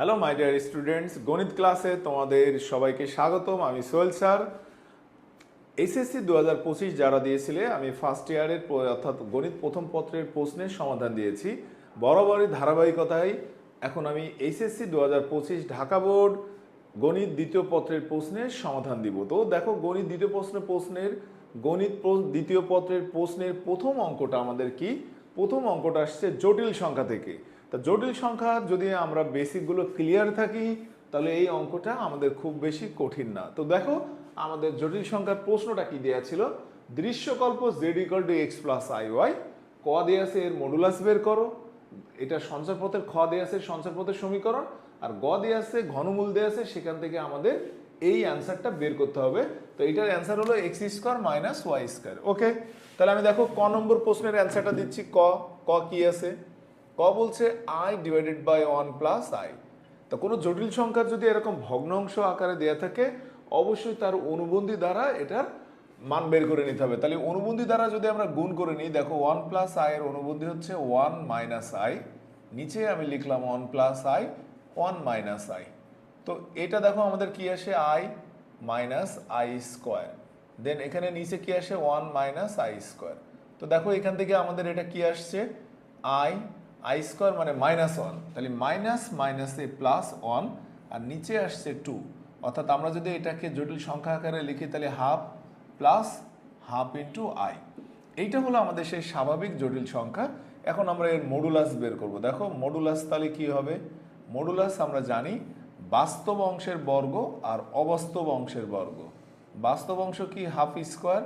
Hello my dear students, গণিত ক্লাসে তোমাদের সবাইকে স্বাগতম। আমি সোহেল স্যার। এসএসসি 2025 যারা দিয়েছিলে, আমি ফার্স্ট ইয়ারের অর্থাৎ গণিত প্রথম পত্রের প্রশ্নের সমাধান দিয়েছি। বরাবরই ধারাবাহিকতায় এখন আমি এইচএসসি 2025 ঢাকা বোর্ড গণিত দ্বিতীয় পত্রের প্রশ্নের সমাধান দিব। তো দেখো, গণিত দ্বিতীয় দ্বিতীয় পত্রের প্রশ্নের প্রথম অঙ্কটা আমাদের কি? প্রথম অঙ্কটা আসছে জটিল সংখ্যা থেকে। তা জটিল সংখ্যা যদি আমরা বেসিকগুলো ক্লিয়ার থাকি, তাহলে এই অঙ্কটা আমাদের খুব বেশি কঠিন না। তো দেখো, আমাদের জটিল সংখ্যার প্রশ্নটা কি দেওয়া ছিল? দৃশ্যকল্প z = x + iy, ক দেয়া আছে এর মডুলাস বের করো। এটা সঞ্চারপথের খ দেয়া আছে সঞ্চারপথের সমীকরণ, আর গ দেয়া আছে ঘনমূল দেয়া আছে, সেখান থেকে আমাদের এই অ্যান্সারটা বের করতে হবে। তো এটার অ্যান্সার হলো x² - y²। ওকে, তাহলে আমি দেখো ক নম্বর প্রশ্নের অ্যান্সারটা দিচ্ছি। ক কি আছে? ক বলছে i/1 + i। তো কোনো জটিল সংখ্যার যদি এরকম ভগ্নাংশ আকারে দেয়া থাকে, অবশ্যই তার অনুবন্ধী দ্বারা এটার মান বের করে নিতে হবে। তাহলে অনুবন্ধী দ্বারা যদি আমরা গুণ করে নিই, দেখো 1 + i এর অনুবন্ধী হচ্ছে 1 - i। নিচে আমি লিখলাম 1 + i 1 - i। তো এটা দেখো আমাদের কি আসে, i - i²। দেন এখানে নিচে কি আসে, 1 - i²। তো দেখো এখান থেকে আমাদের এটা কি আসছে, i² মানে -1, তাহলে মাইনাস মাইনাসে +1, আর নিচে আসছে 2। অর্থাৎ আমরা যদি এটাকে জটিল সংখ্যা আকারে লিখি, তাহলে half plus half into i। এইটা হলো আমাদের সেই স্বাভাবিক জটিল সংখ্যা। এখন আমরা এর মডুলাস বের করব। দেখো মডুলাস তাহলে কি হবে? মডুলাস আমরা জানি বাস্তব অংশের বর্গ আর অবাস্তব অংশের বর্গ। বাস্তব অংশ কি ½²,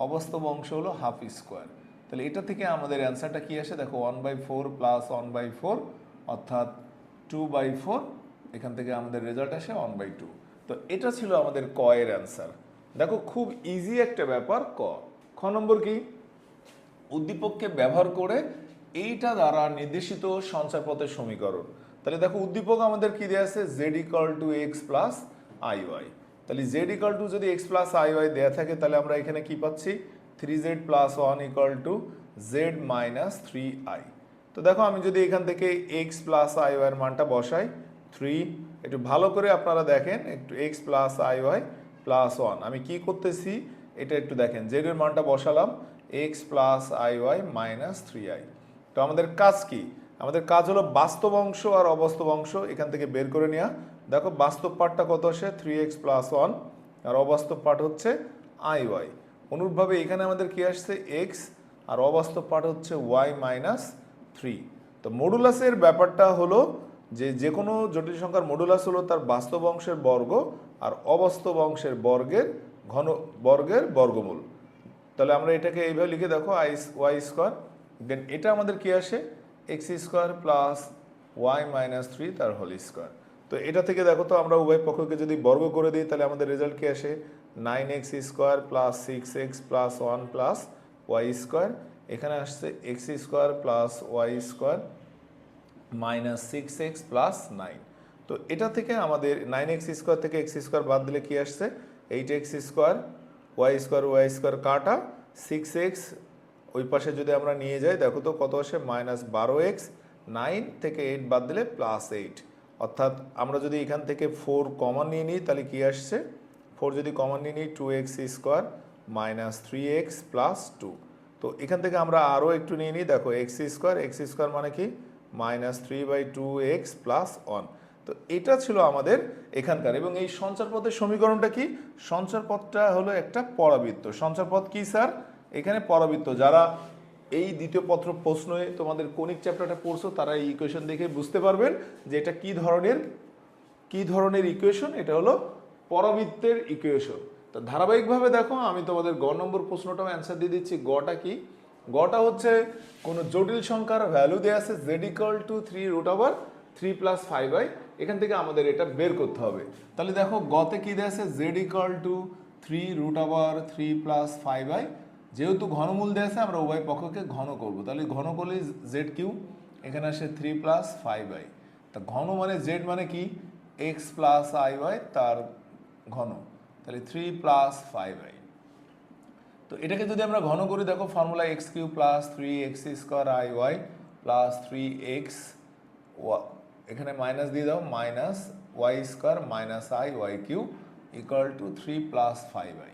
অবাস্তব অংশ হলো ½²। তাহলে এটা থেকে আমাদের অ্যান্সারটা কি আসে? দেখো 1/4 + 1/4 অর্থাৎ 2/4। এখান থেকে আমাদের রেজাল্ট আসে 1/2। তো এটা ছিল আমাদের ক এর অ্যান্সার। দেখো খুব ইজি একটা ব্যাপার। খ নম্বর কি? উদ্দীপককে ব্যবহার করে এইটা দ্বারা নির্দেশিত সঞ্চারপথের সমীকরণ। তাহলে দেখো উদ্দীপক আমাদের কি দেয়া আছে, z = x + iy। তাহলে z = যদি x + iy দেয়া থাকে, তাহলে আমরা এখানে কি পাচ্ছি, 3z + 1 = z - 3i। তো দেখো আমি যদি এখান থেকে x + iy এর মানটা বসাই, 3, একটু ভালো করে আপনারা দেখেন, একটু x + iy + 1, আমি কি করতেছি এটা একটু দেখেন। z এর মানটা বসালাম, x + iy - 3i। তো আমাদের কাজ কি? আমাদের কাজ হলো বাস্তব অংশ আর অবাস্তব অংশ এখান থেকে বের করে নেওয়া। দেখো বাস্তব পার্টটা কত আসে, 3x + 1, আর অবাস্তব পার্ট হচ্ছে iy। অনুরূপভাবে এখানে আমাদের কি আসছে, x, আর অবাস্তব পার্ট হচ্ছে y - 3। তো মডুলাসের ব্যাপারটা হলো যে কোনো জটিল সংখ্যার মডুলাস হলো তার বাস্তব অংশের বর্গ আর অবাস্তব অংশের বর্গের বর্গমূল। তাহলে আমরা এটাকে এইভাবে লিখে দেখো y²। দেন এটা আমাদের কি আসে, x² + y - 3 তার হোল স্কোয়ার। তো এটা থেকে দেখো তো আমরা উভয় পক্ষকে যদি বর্গ করে দিই, তাহলে আমাদের রেজাল্ট কি আসে, 9x² + 6x + 1 + y²। এখানে আসছে x² + y² - 6x + 9। তো এটা থেকে আমাদের 9x² থেকে x² বাদ দিলে কি আসছে, 8x², y² কাটা, 6x ওই পাশে যদি আমরা নিয়ে যাই, দেখো তো কত আসে, -12x। 9 থেকে 8 বাদ দিলে +8। অর্থাৎ আমরা যদি এখান থেকে 4 কমন নিয়ে নিই, তাহলে কি আসছে, 4 যদি কমন নিয়ে নিই, 2x² - 3x + 2। তো এখান থেকে আমরা আরও একটু নিয়ে নিই, দেখো x² মানে কি, -3/2x + 1। তো এটা ছিল আমাদের এখানকার। এবং এই সঞ্চারপথের সমীকরণটা কি? সঞ্চারপথটা হলো একটা পরাবৃত্ত। সঞ্চারপথ কি স্যার? এখানে পরাবৃত্ত। যারা এই দ্বিতীয় পত্র প্রশ্নে তোমাদের কনিক চ্যাপ্টারটা পড়ছো, তারা এই ইকুয়েশন দেখে বুঝতে পারবেন যে এটা কি ধরনের ইকুয়েশন। এটা হলো পরাবৃত্তের ইকুয়েশন। তো ধারাবাহিকভাবে দেখো, আমি তোমাদের গ নম্বর প্রশ্নটাও অ্যান্সার দিয়ে দিচ্ছি। গটা কি? গটা হচ্ছে কোনো জটিল সংখ্যার ভ্যালু দেওয়া আছে z = 3√3 + 5i। এখান থেকে আমাদের এটা বের করতে হবে। তাহলে দেখো গতে কি দেওয়া আছে, z = 3√3 + 5i। যেহেতু ঘনমূল দেওয়া আছে, আমরা উভয় পক্ষকে ঘন করব। তাহলে ঘন করলে z³ এখানে আসে 3 + 5i। তা ঘন মানে z মানে কি, x + iy তার ঘন, তাহলে 3 + 5i। তো এটাকে যদি আমরা ঘন করি, দেখো formula x³ + 3x² iy + 3x এখানে মাইনাস দিয়ে দাও, minus y square minus i y cube equal to 3 plus 5i।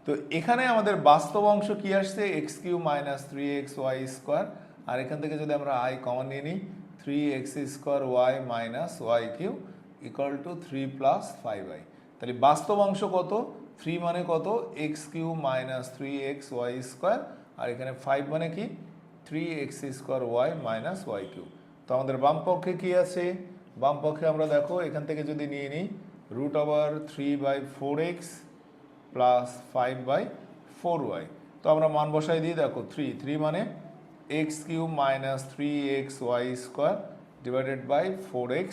তো এখানে আমাদের বাস্তব অংশ কি আসছে, x cube minus 3x y square, আর এখান থেকে যদি আমরা আই কমন নিয়ে নিই 3x square y minus y cube equal to 3 plus 5i। তাহলে বাস্তব অংশ কত, 3 মানে কত, x cube minus 3x y square, আর এখানে 5 মানে কি 3x square y minus y q. তো আমাদের বাম পক্ষে কি আছে, বাম পক্ষে আমরা দেখো এখান থেকে যদি নিয়ে নিই root over 3/4x plus 5/4y। তো আমরা মান বসাই দিই, দেখো 3 মানে x cube minus 3x y square divided by 4x,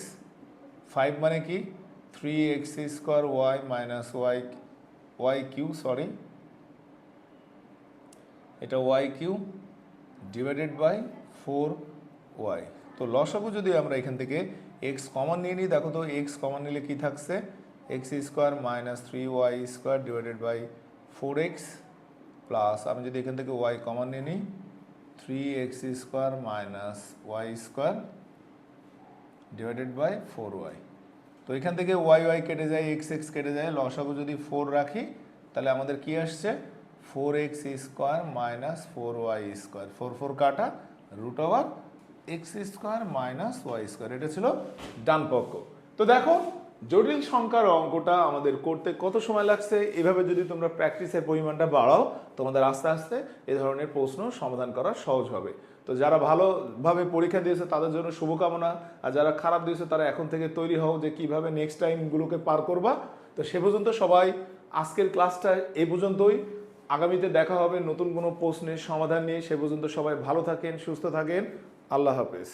5 মানে কি 3x square y minus y cube, sorry এটা y cube divided by 4y। তো লসাগু যদি আমরা এখান থেকে এক্স কমন নিয়ে নিই, দেখো তো এক্স কমন নিলে কি থাকছে, x square minus 3y square divided by 4x plus আমি যদি এখান থেকে ওয়াই কমন নিয়ে নিই 3x square minus y square divided by 4y। তো এখান থেকে ওয়াই কেটে যায়, এক্স কেটে যায়, লসাগু যদি 4 রাখি তাহলে আমাদের কি আসছে 4x square minus 4y square, 4 কাটা root over x square minus y square. এটা ছিল ডান পক্ষ। তো দেখো জটিল সংখ্যার অঙ্কটা আমাদের করতে কত সময় লাগছে, এভাবে যদি তোমরা প্র্যাকটিসের পরিমাণটা বাড়াও তোমাদের আস্তে আস্তে এ ধরনের প্রশ্ন সমাধান করা সহজ হবে। তো যারা ভালোভাবে পরীক্ষা দিয়েছে তাদের জন্য শুভকামনা, আর যারা খারাপ দিয়েছে তারা এখন থেকে তৈরি হও যে কিভাবে নেক্সট টাইমগুলোকে পার করবা। তো সে পর্যন্ত সবাই আজকের ক্লাসটা এই পর্যন্তই, আগামীতে দেখা হবে নতুন কোনো প্রশ্নের সমাধান নিয়ে। সে পর্যন্ত সবাই ভালো থাকেন, সুস্থ থাকেন, আল্লাহ হাফেজ।